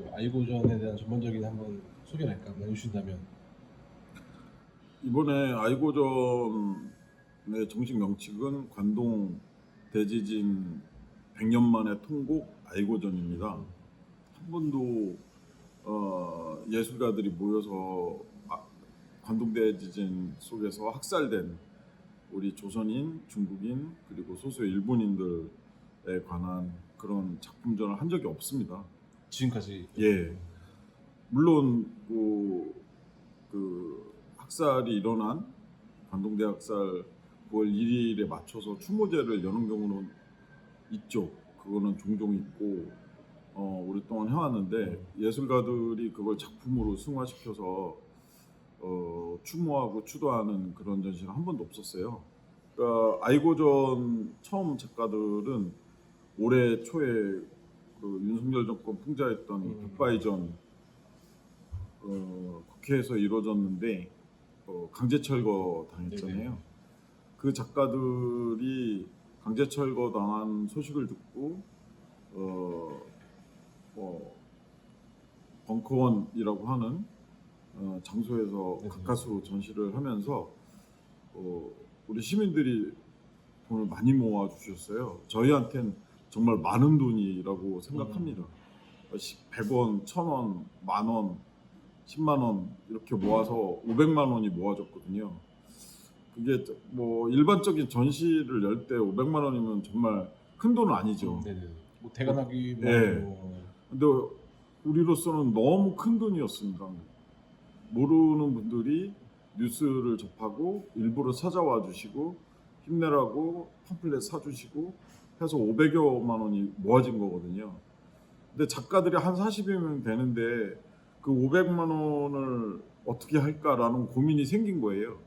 그 아이고전에 대한 전반적인 한번 소개를 할까 해주신다면. 이번에 아이고전의 정식 명칭은 관동 대지진 100년 만에 통곡 아이고전입니다. 한 번도 예술가들이 모여서 관동 대지진 속에서 학살된 우리 조선인, 중국인 그리고 소수 일본인들에 관한 그런 작품전을 한 적이 없습니다. 지금까지. 예, 물론 그 학살이 일어난 관동대 학살 9월 1일에 맞춰서 추모제를 여는 경우는 있죠. 그거는 종종 있고 오랫동안 해왔는데 예술가들이 그걸 작품으로 승화시켜서 추모하고 추도하는 그런 전시는 한 번도 없었어요. 그러니까 아이고전 처음 작가들은 올해 초에 그 윤석열 정권 풍자했던 북바이전 국회에서 이루어졌는데 강제 철거 당했잖아요. 네네. 그 작가들이 강제 철거 당한 소식을 듣고 벙커원이라고 하는 장소에서 네네. 가까스로 전시를 하면서 우리 시민들이 돈을 많이 모아 주셨어요. 저희한텐 정말 많은 돈이라고 생각합니다. 100원, 1000원, 만원, 10만원 이렇게 모아서 500만 원이 모아졌거든요. 그게 뭐 일반적인 전시를 열 때 500만 원이면 정말 큰 돈은 아니죠. 네네. 뭐 대관하기 예. 근데 우리로서는 너무 큰 돈이었습니다. 모르는 분들이 뉴스를 접하고 일부러 찾아와 주시고 힘내라고 팜플렛 사주시고 해서 500여만 원이 모아진 거거든요. 근데 작가들이 한 40여명 되는데 그 500만 원을 어떻게 할까라는 고민이 생긴 거예요.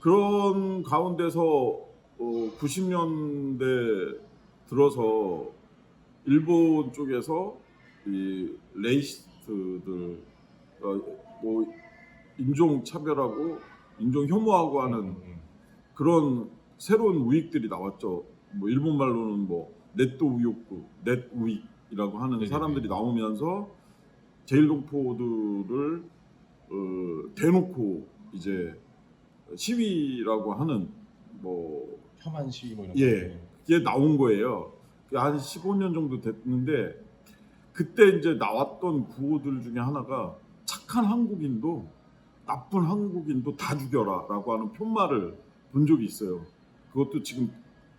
그런 가운데서 90년대 들어서 일본 쪽에서 이 레이시스트들 뭐 인종 차별하고 인종 혐오하고 하는 그런 새로운 우익들이 나왔죠. 뭐 일본 말로는 뭐 넷도 우욕구, 넷 우익이라고 하는 네네네. 사람들이 나오면서 제일동포들을 대놓고 이제 시위라고 하는 뭐 혐한 시위 뭐 이런 예, 그게 나온 거예요. 그게 한 15년 정도 됐는데 그때 이제 나왔던 구호들 중에 하나가 착한 한국인도 나쁜 한국인도 다 죽여라라고 하는 푯말을 본 적이 있어요. 그것도 지금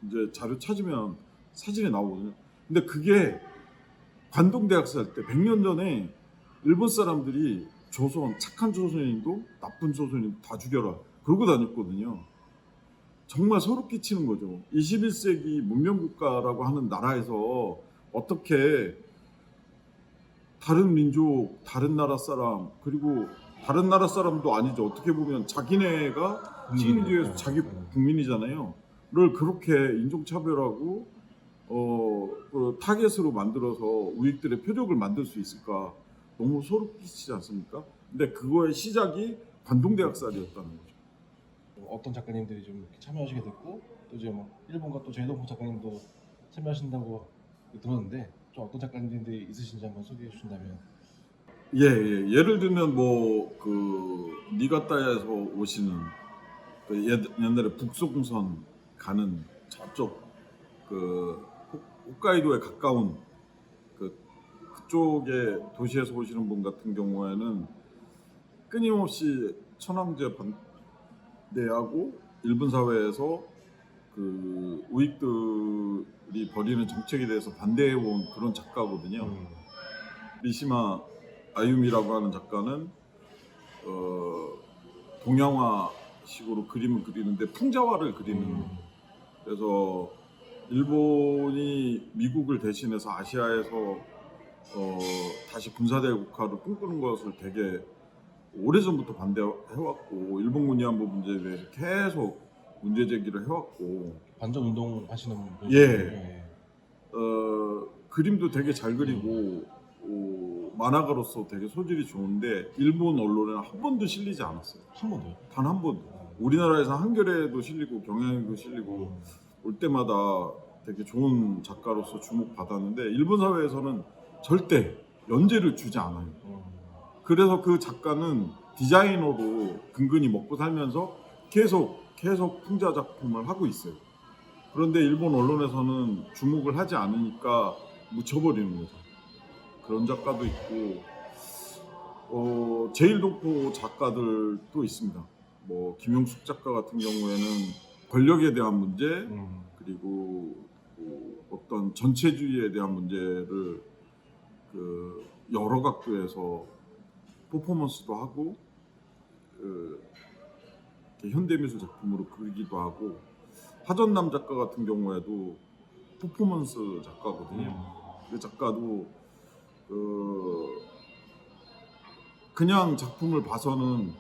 이제 자료 찾으면 사진에 나오거든요. 근데 그게 관동대학살 때 100년 전에 일본 사람들이 조선 착한 조선인도 나쁜 조선인도 다 죽여라 그러고 다녔거든요. 정말 소름 끼치는 거죠. 21세기 문명국가라고 하는 나라에서 어떻게 다른 민족, 다른 나라 사람 그리고 다른 나라 사람도 아니죠. 어떻게 보면 자기네가 식민지에서 자기 국민이잖아요. 를 그렇게 인종차별하고 그 타겟으로 만들어서 우익들의 표적을 만들 수 있을까? 너무 소름 끼치지 않습니까? 근데 그거의 시작이 관동대학살이었다는 거죠. 어떤 작가님들이 좀 이렇게 참여하시게 됐고 또 이제 뭐 일본과 또 제일동포 작가님도 참여하신다고 들었는데 좀 어떤 작가님들이 있으신지 한번 소개해 주신다면. 예를 들면 뭐 그 니가타야에서 오시는 그 옛날에 북소공선 가는 저쪽 그 홋카이도에 가까운 그쪽에 도시에서 오시는 분 같은 경우에는 끊임없이 천황제 반대하고 일본 사회에서 그 우익들이 벌이는 정책에 대해서 반대해온 그런 작가거든요. 미시마 아유미라고 하는 작가는 동양화식으로 그림을 그리는데 풍자화를 그리는 그래서 일본이 미국을 대신해서 아시아에서 다시 군사대국화를 꿈꾸는 것을 되게 오래전부터 반대해왔고 일본 군위안보 문제에 대해서 계속 문제 제기를 해왔고 반전 운동 하시는 분. 예. 그림도 되게 잘 그리고 만화가로서 되게 소질이 좋은데 일본 언론에는 한 번도 실리지 않았어요. 한 번도요? 단 한 번도. 우리나라에서 한겨레도 실리고 경향에도 실리고 올 때마다 되게 좋은 작가로서 주목받았는데 일본 사회에서는 절대 연재를 주지 않아요. 음. 그래서 그 작가는 디자이너로 근근히 먹고 살면서 계속 풍자 작품을 하고 있어요. 그런데 일본 언론에서는 주목을 하지 않으니까 묻혀버리는 거죠. 그런 작가도 있고, 제일동포 작가들도 있습니다. 뭐 김용숙 작가 같은 경우에는 권력에 대한 문제, 그리고 어떤 전체주의에 대한 문제를 그 여러 각도에서 퍼포먼스도 하고 이렇게 현대미술 작품으로 그리기도 하고, 하전남 작가 같은 경우에도 퍼포먼스 작가거든요. 그 작가도 그냥 작품을 봐서는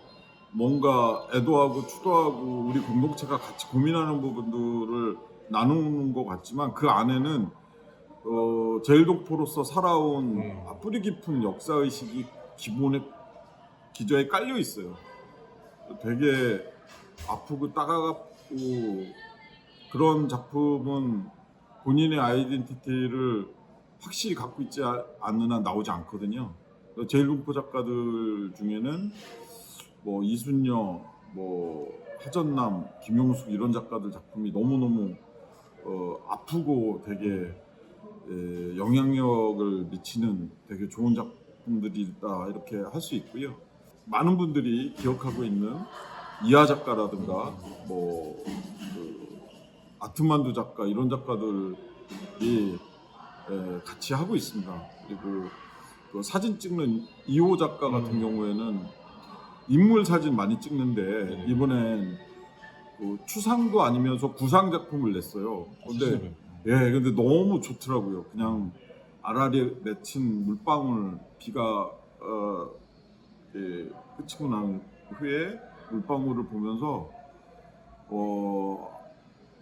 뭔가 애도하고 추도하고 우리 공동체가 같이 고민하는 부분들을 나누는 것 같지만 그 안에는 제일동포로서 살아온 뿌리 깊은 역사의식이 기저에 깔려 있어요. 되게 아프고 따가웠고, 그런 작품은 본인의 아이덴티티를 확실히 갖고 있지 않는 한 나오지 않거든요. 제일동포 작가들 중에는 뭐 이순여, 뭐 하전남, 김용숙 이런 작가들 작품이 너무너무 아프고 되게 영향력을 미치는 되게 좋은 작품들이다 이렇게 할 수 있고요. 많은 분들이 기억하고 있는 이하 작가라든가 그 아트만두 작가 이런 작가들이 같이 하고 있습니다. 그리고 그 사진 찍는 이호 작가 같은 경우에는 인물 사진 많이 찍는데 이번엔 그 추상도 아니면서 구상 작품을 냈어요. 근데 너무 좋더라고요. 그냥 아라리 맺힌 물방울, 비가 그치고 난 후에 물방울을 보면서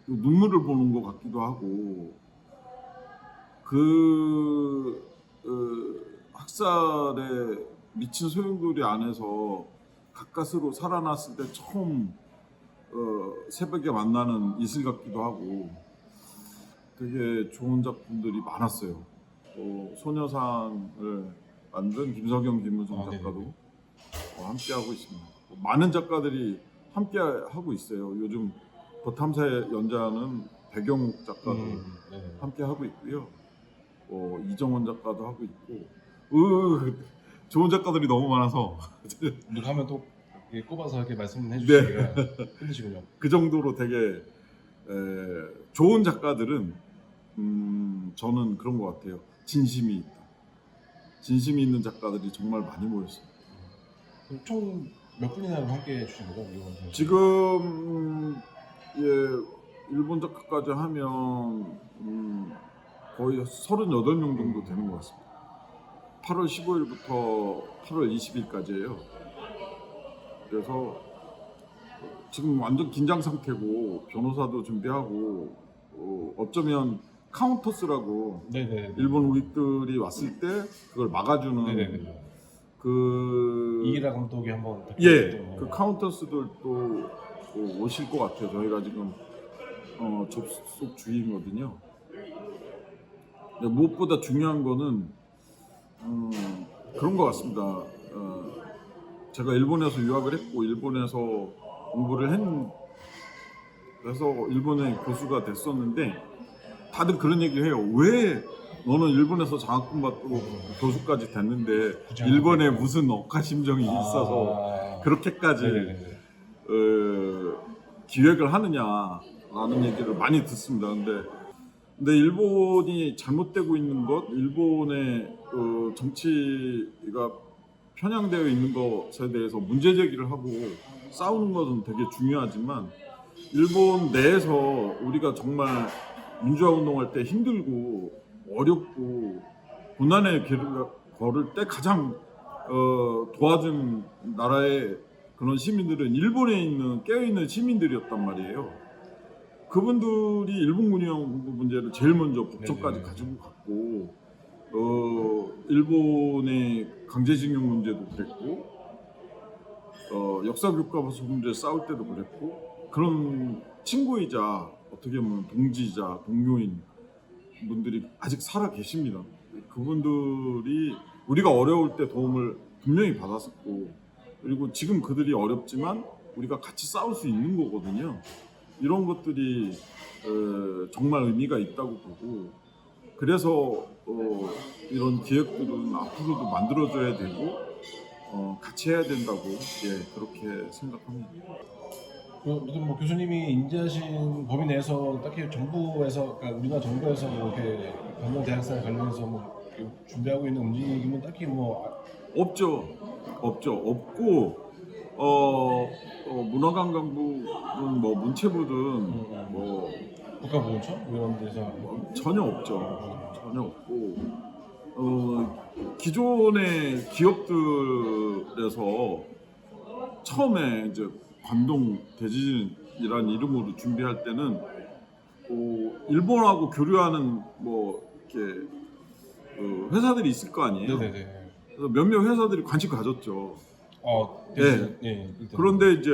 눈물을 보는 것 같기도 하고, 학살에 미친 소용돌이 안에서 가까스로 살아났을 때 처음 새벽에 만나는 이슬 같기도 하고, 되게 좋은 작품들이 많았어요. 또 소녀상을 만든 김석영, 김은성 작가도 함께 하고 있습니다. 많은 작가들이 함께 하고 있어요. 요즘 더탐사의 연자는 백영욱 작가도 함께 하고 있고요. 이정원 작가도 하고 있고, 좋은 작가들이 너무 많아서 누가 하면 또 이렇게 꼽아서 이렇게 말씀해 주시기가 힘드시군요. 그 정도로 되게 좋은 작가들은 저는 그런 것 같아요. 진심이 있다. 진심이 있는 작가들이 정말 많이 모였어요. 총 몇 분이나 함께 해주신 거죠? 지금 일본 작가까지 하면 거의 38명 정도 되는 것 같습니다. 8월 15일부터 8월 20일까지예요. 그래서 지금 완전 긴장 상태고 변호사도 준비하고, 어쩌면 카운터스라고 일본 우익들이 왔을 때 그걸 막아주는 이기라 감독이 한번 그 카운터스들도 오실 것 같아요. 저희가 지금 접속 중이거든요. 무엇보다 중요한 거는 그런 것 같습니다. 제가 일본에서 유학을 했고 일본에서 공부를 해서 일본의 교수가 됐었는데, 다들 그런 얘기를 해요. 왜 너는 일본에서 장학금 받고 교수까지 됐는데 일본에 무슨 억하심정이 있어서 그렇게까지 기획을 하느냐라는 얘기를 많이 듣습니다. 근데 일본이 잘못되고 있는 것, 일본의 정치가 편향되어 있는 것에 대해서 문제 제기를 하고 싸우는 것은 되게 중요하지만, 일본 내에서 우리가 정말 민주화 운동할 때 힘들고 어렵고 고난의 길을 걸을 때 가장 도와준 나라의 그런 시민들은 일본에 있는 깨어있는 시민들이었단 말이에요. 그분들이 일본 군용 문제를 제일 먼저 법정까지 가지고 갔고, 일본의 강제징용 문제도 그랬고, 역사교과서 문제 싸울 때도 그랬고, 그런 친구이자 어떻게 보면 동지이자 동료인 분들이 아직 살아 계십니다. 그분들이 우리가 어려울 때 도움을 분명히 받았었고, 그리고 지금 그들이 어렵지만 우리가 같이 싸울 수 있는 거거든요. 이런 것들이 정말 의미가 있다고 보고, 그래서 이런 기획들은 앞으로도 만들어줘야 되고 같이 해야 된다고 그렇게 생각합니다. 무슨 뭐 교수님이 인지하신 범위 내에서 딱히 정부에서, 그러니까 우리나라 정부에서 뭐 이렇게 관련 대학생 관련해서 뭐 이렇게 준비하고 있는 움직임은 딱히 뭐 없죠. 없고 문화관광부든 뭐 문체부든 뭐 국가보훈처 이런 데서 전혀 없죠. 전혀 없고 기존의 기업들에서 처음에 이제 관동 대지진이라는 이름으로 준비할 때는 일본하고 교류하는 뭐 이렇게 회사들이 있을 거 아니에요. 네네네. 그래서 몇몇 회사들이 관심 가졌죠. 대신, 일단. 그런데 이제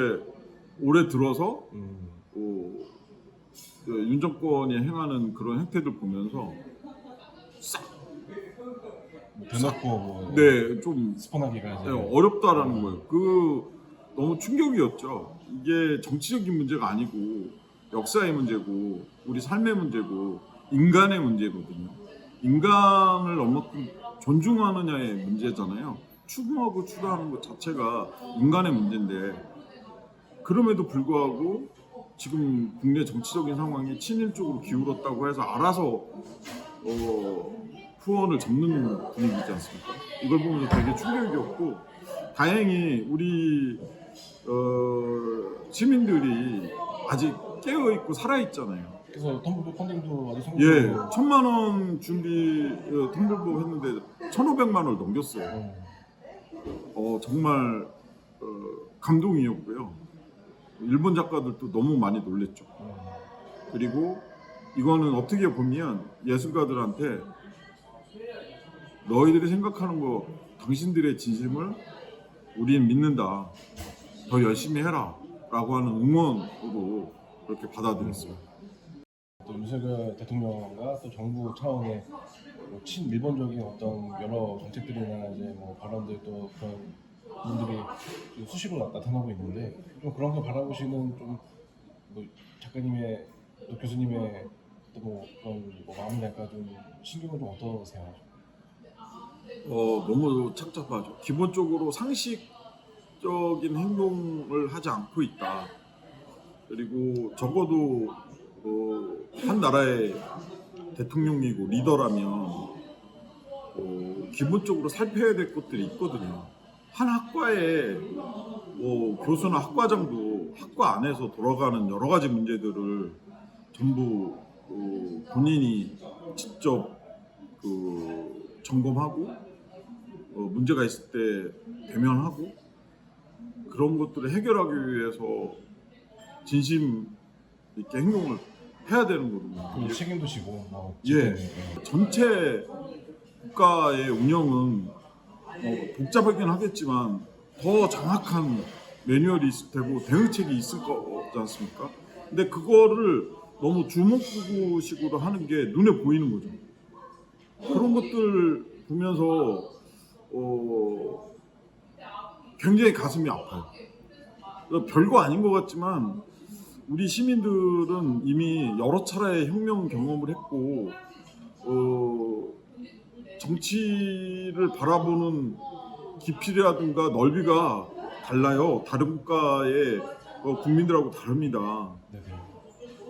올해 들어서 윤 정권이 행하는 그런 행태들 보면서 싹 대놓고 뭐 좀 스폰하기가 이제 어렵다라는 거예요. 너무 충격이었죠. 이게 정치적인 문제가 아니고 역사의 문제고 우리 삶의 문제고 인간의 문제거든요. 인간을 얼마큼 존중하느냐의 문제잖아요. 추궁하고 추구하는 것 자체가 인간의 문제인데, 그럼에도 불구하고 지금 국내 정치적인 상황이 친일 쪽으로 기울었다고 해서 알아서 후원을 접는 분위기지 않습니까? 이걸 보면서 되게 충격이었고, 다행히 우리 시민들이 아직 깨어있고 살아있잖아요. 그래서 텀블러 펀딩도 아주 성공적으로 1,000만 원 준비 텀블러 했는데 1,500만 원을 넘겼어요. 정말 감동이었고요. 일본 작가들도 너무 많이 놀랬죠. 그리고 이거는 어떻게 보면 예술가들한테 너희들이 생각하는 거, 당신들의 진심을 우리는 믿는다, 더 열심히 해라 라고 하는 응원으로 그렇게 받아들였어요. 또 윤석열 대통령과 또 정부 차원의 뭐 친일본적인 어떤 여러 정책들이나 이제 뭐 발언들, 또 그런 분들이 수시로 나타나고 있는데, 좀 그런 거 바라보시는 좀 뭐 작가님의 또 교수님의 또 뭐 그런 뭐 마음이랄까 좀 신경은 좀 어떠세요? 너무 착잡하죠. 기본적으로 상식적인 행동을 하지 않고 있다. 그리고 적어도 한 나라의 대통령이고 리더라면 기본적으로 살펴야 될 것들이 있거든요. 한 학과에 교수나 학과장도 학과 안에서 돌아가는 여러 가지 문제들을 전부 본인이 직접 점검하고 문제가 있을 때 대면하고 그런 것들을 해결하기 위해서 진심 있게 행동을 해야 되는 거거든요. 그 책임도 지고 뭐 전체 국가의 운영은 복잡하긴 하겠지만 더 정확한 매뉴얼이 있을 테고 대응책이 있을 거지 않습니까? 근데 그거를 너무 주먹구구식으로 하는 게 눈에 보이는 거죠. 그런 것들 보면서 굉장히 가슴이 아파요. 별거 아닌 것 같지만 우리 시민들은 이미 여러 차례의 혁명 경험을 했고 정치를 바라보는 깊이라든가 넓이가 달라요. 다른 국가의 국민들하고 다릅니다.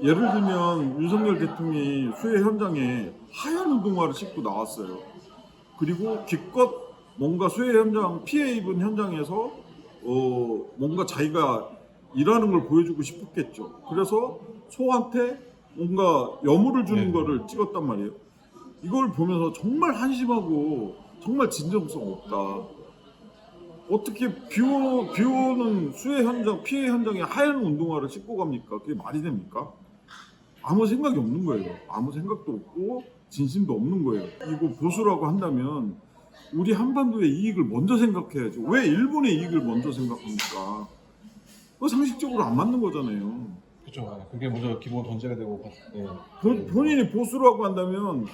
예를 들면 윤석열 대통령이 수해 현장에 하얀 운동화를 신고 나왔어요. 그리고 기껏 뭔가 수해 현장, 피해 입은 현장에서 뭔가 자기가 일하는 걸 보여주고 싶었겠죠. 그래서 소한테 뭔가 여물을 주는 거를 찍었단 말이에요. 이걸 보면서 정말 한심하고 정말 진정성 없다. 어떻게 비 오는 수해 현장, 피해 현장에 하얀 운동화를 신고 갑니까? 그게 말이 됩니까? 아무 생각이 없는 거예요. 아무 생각도 없고 진심도 없는 거예요. 이거 보수라고 한다면 우리 한반도의 이익을 먼저 생각해야죠. 왜 일본의 이익을 먼저 생각합니까? 그거 상식적으로 안 맞는 거잖아요. 그렇죠. 그게 먼저 기본 전제가 되고 예. 본인이 보수로 하고 한다면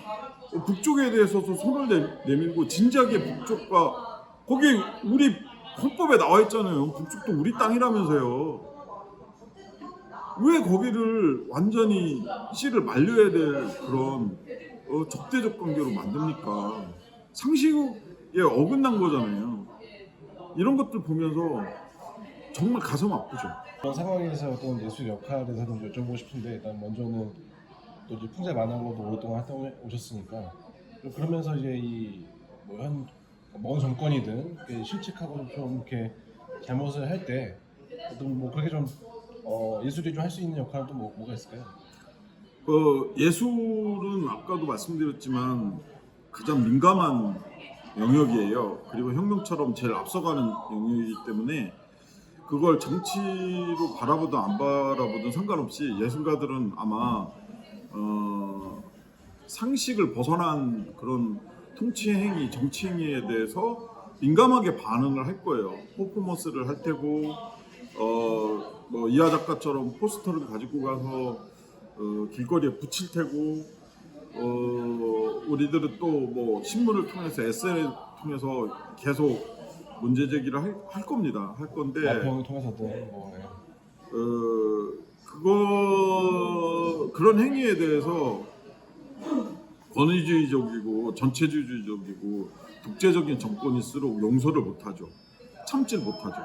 북쪽에 대해서도 손을 내밀고 진작에 북쪽과 거기 우리 헌법에 나와 있잖아요. 북쪽도 우리 땅이라면서요. 왜 거기를 완전히 씨를 말려야 될 그런 적대적 관계로 만듭니까? 상식에 어긋난 거잖아요. 이런 것들 보면서 정말 가슴 아프죠. 그런 상황에서 어떤 예술 역할에 대해서 좀 여쭤보고 싶은데 일단 먼저는 또 이제 풍자 만화로도 오랫동안 활동해 오셨으니까 그러면서 이제 이뭐현먼 정권이든 이렇게 실직하고 좀 이렇게 잘못을 할 때 어떤 뭐 그렇게 좀 예술이 좀 할 수 있는 역할은 또 뭐가 있을까요? 예술은 아까도 말씀드렸지만 가장 민감한 영역이에요. 그리고 혁명처럼 제일 앞서가는 영역이기 때문에 그걸 정치로 바라보든 안 바라보든 상관없이 예술가들은 아마 상식을 벗어난 그런 통치 행위, 정치 행위에 대해서 민감하게 반응을 할 거예요. 퍼포먼스를 할 테고 뭐 이하 작가처럼 포스터를 가지고 가서 길거리에 붙일 테고 우리들은 또 뭐 신문을 통해서 SNS 통해서 계속 문제 제기를 할 겁니다. 할 건데 마평을 통해서든 그런 행위에 대해서 권위주의적이고 전체주의적이고 독재적인 정권일수록 용서를 못하죠. 참질 못하죠.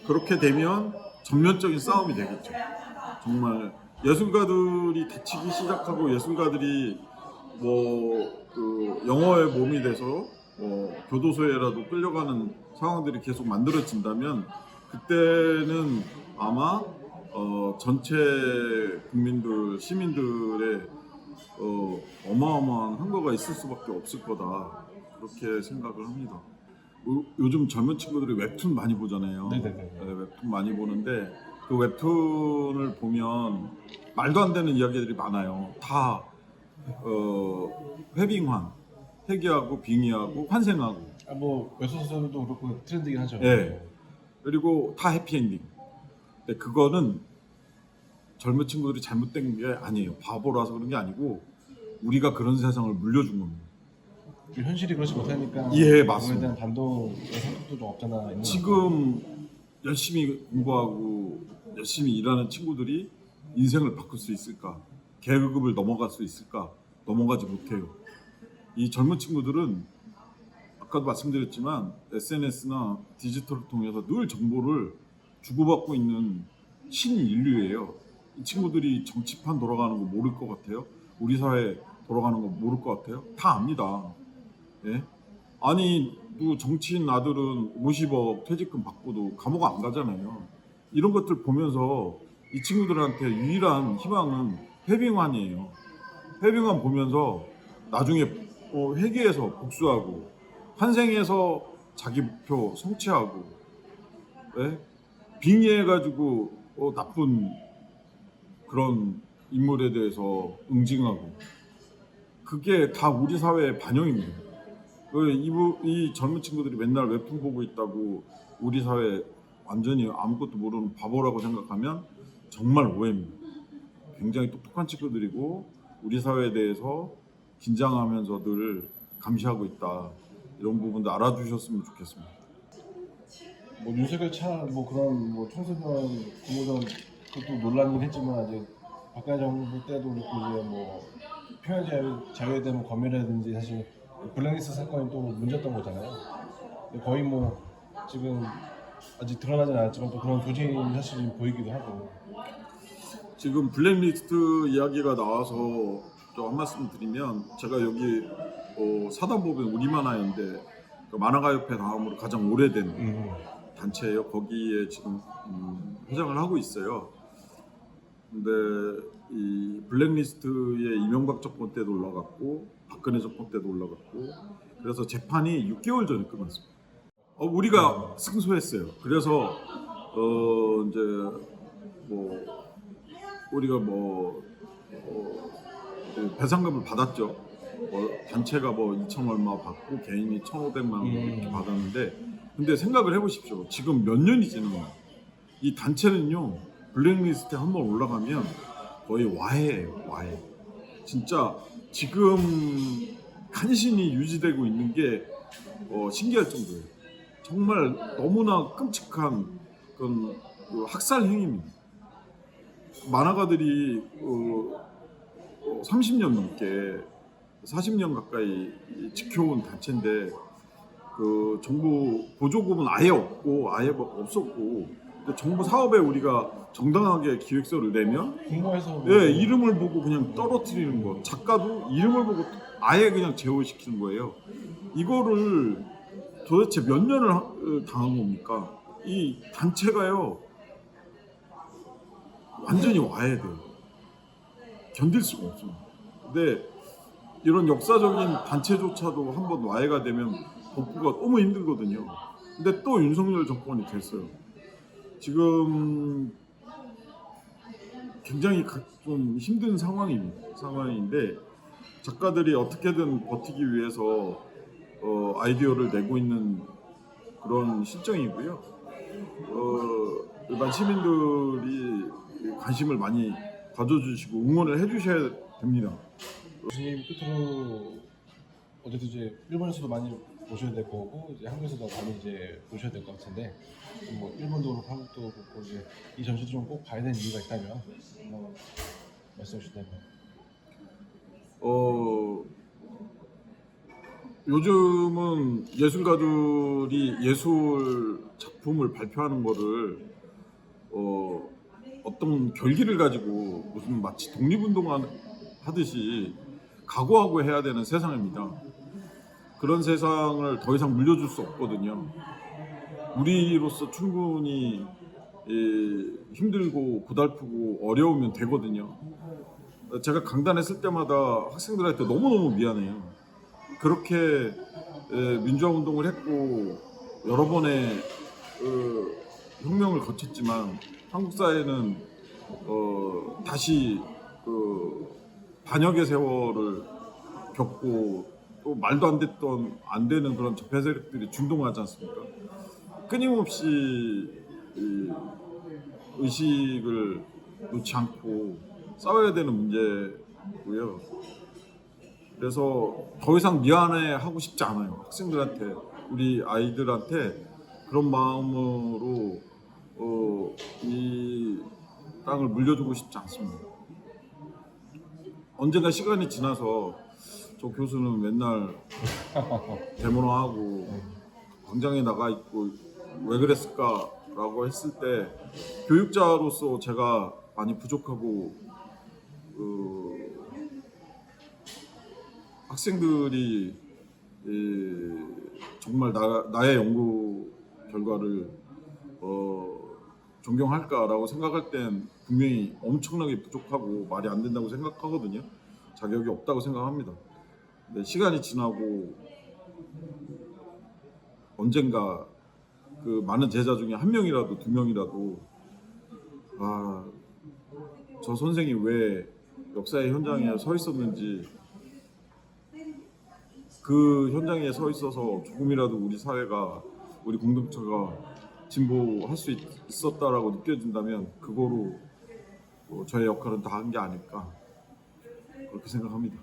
그렇게 되면 전면적인 싸움이 되겠죠. 정말 예술가들이 다치기 시작하고 예술가들이 그 영어의 몸이 돼서 교도소에라도 끌려가는 상황들이 계속 만들어진다면 그때는 아마 전체 국민들 시민들의 어마어마한 한거가 있을 수밖에 없을 거다 그렇게 생각을 합니다. 요즘 젊은 친구들이 웹툰 많이 보잖아요. 네네네. 네, 웹툰 많이 보는데 그 웹툰을 보면 말도 안 되는 이야기들이 많아요. 다 회빙환, 회귀하고 빙의하고 환생하고. 뭐 웹소설도 그렇고 트렌드긴 하죠. 네. 그리고 다 해피엔딩. 근데 그거는 젊은 친구들이 잘못된 게 아니에요. 바보라서 그런 게 아니고 우리가 그런 세상을 물려준 겁니다. 현실이 그렇지 못하니까 예, 그거에 맞습니다. 대한 반동의 생각도 좀 없잖아 있는 지금 열심히 공부하고 열심히 일하는 친구들이 인생을 바꿀 수 있을까? 계급을 넘어갈 수 있을까? 넘어가지 못해요. 이 젊은 친구들은 아까도 말씀드렸지만 SNS나 디지털을 통해서 늘 정보를 주고받고 있는 신인류예요. 이 친구들이 정치판 돌아가는 거 모를 것 같아요? 우리 사회 돌아가는 거 모를 것 같아요? 다 압니다. 예? 아니 또 정치인 아들은 50억 퇴직금 받고도 감옥 안 가잖아요. 이런 것들 보면서 이 친구들한테 유일한 희망은 회빙환이에요. 회빙환 보면서 나중에 회계에서 복수하고 환생해서 자기 목표 성취하고 예? 빙의해가지고 나쁜 그런 인물에 대해서 응징하고 그게 다 우리 사회의 반영입니다. 이 젊은 친구들이 맨날 웹툰 보고 있다고 우리 사회 완전히 아무것도 모르는 바보라고 생각하면 정말 오해입니다. 굉장히 똑똑한 친구들이고 우리 사회에 대해서 긴장하면서 늘 감시하고 있다. 이런 부분도 알아주셨으면 좋겠습니다. 뭐 윤석열 차 뭐 그런 뭐 청소년 공모전 그것도 논란이긴 했지만 이제 박근혜 정부 때도 그렇고 이제 뭐 표현 자유에 대한 검열이라든지 사실 블랙리스트 사건이 또 문제였던 거잖아요. 거의 뭐 지금 아직 드러나진 않았지만 또 그런 조짐이 사실 좀 보이기도 하고. 지금 블랙리스트 이야기가 나와서 또 한 말씀 드리면 제가 여기 사단법인 우리만화연대 만화가협회 다음으로 가장 오래된 단체예요. 거기에 지금 회장을 하고 있어요. 근데 이 블랙리스트에 이명박 정권 때도 올라갔고 박근혜 정권 때도 올라갔고 그래서 재판이 6개월 전에 끝났습니다. 우리가 승소했어요. 그래서 이제 뭐 우리가 배상금을 받았죠. 단체가 2천 얼마 받고 개인이 1,500만 원 이렇게 받았는데 근데 생각을 해보십시오. 지금 몇 년이 지난 거예요. 이 단체는요 블랙리스트에 한번 올라가면 거의 와해예요. 와해. 진짜 지금 간신히 유지되고 있는 게 신기할 정도예요. 정말 너무나 끔찍한 그런 학살 행위입니다. 만화가들이 30년 넘게 40년 가까이 지켜온 단체인데 그 정부 보조금은 아예 없고 아예 없었고 정부 사업에 우리가 정당하게 기획서를 내면 공모해서 예, 이름을 보고 그냥 떨어뜨리는 거. 작가도 이름을 보고 아예 그냥 제어시키는 거예요. 이거를 도대체 몇 년을 당한 겁니까? 이 단체가요 완전히 와야 돼요. 견딜 수가 없습니다. 근데 이런 역사적인 단체조차도 한번 와해가 되면 복구가 너무 힘들거든요. 근데 또 윤석열 정권이 됐어요. 지금 굉장히 좀 힘든 상황인데 작가들이 어떻게든 버티기 위해서 아이디어를 내고 있는 그런 실정이고요. 일반 시민들이 관심을 많이 가져주시고 응원을 해주셔야 됩니다. 교수님 끝으로 어쨌든 이제 일본에서도 많이 보셔야 될 거고 이제 한국에서도 많이 이제 보셔야 될 것 같은데 뭐 일본도 그렇고 한국도 그렇고 이제 이 전시도 좀 꼭 봐야 되는 이유가 있다면 말씀해 주신다면. 요즘은 예술가들이 예술 작품을 발표하는 거를 어떤 결기를 가지고 무슨 마치 독립운동 하듯이 각오하고 해야 되는 세상입니다. 그런 세상을 더 이상 물려줄 수 없거든요. 우리로서 충분히 힘들고 고달프고 어려우면 되거든요. 제가 강단했을 때마다 학생들한테 너무너무 미안해요. 그렇게 민주화 운동을 했고 여러 번의 혁명을 거쳤지만 한국 사회는 다시 반역의 세월을 겪고 또 말도 안 되는 그런 적폐 세력들이 준동하지 않습니까? 끊임없이 의식을 놓지 않고 싸워야 되는 문제고요. 그래서 더 이상 미안해하고 싶지 않아요. 학생들한테, 우리 아이들한테 그런 마음으로 이 땅을 물려주고 싶지 않습니다. 언젠가 시간이 지나서 저 교수는 맨날 데모하고 광장에 나가 있고 왜 그랬을까라고 했을 때 교육자로서 제가 많이 부족하고 학생들이 정말 나의 연구 결과를 존경할까라고 생각할 땐 분명히 엄청나게 부족하고 말이 안 된다고 생각하거든요. 자격이 없다고 생각합니다. 근데 시간이 지나고 언젠가 그 많은 제자 중에 한 명이라도 두 명이라도 저 선생이 왜 역사의 현장에 서 있었는지, 그 현장에 서 있어서 조금이라도 우리 사회가, 우리 공동체가 진보할 수 있었다라고 느껴진다면 그거로 저의 역할은 다 한 게 아닐까 그렇게 생각합니다.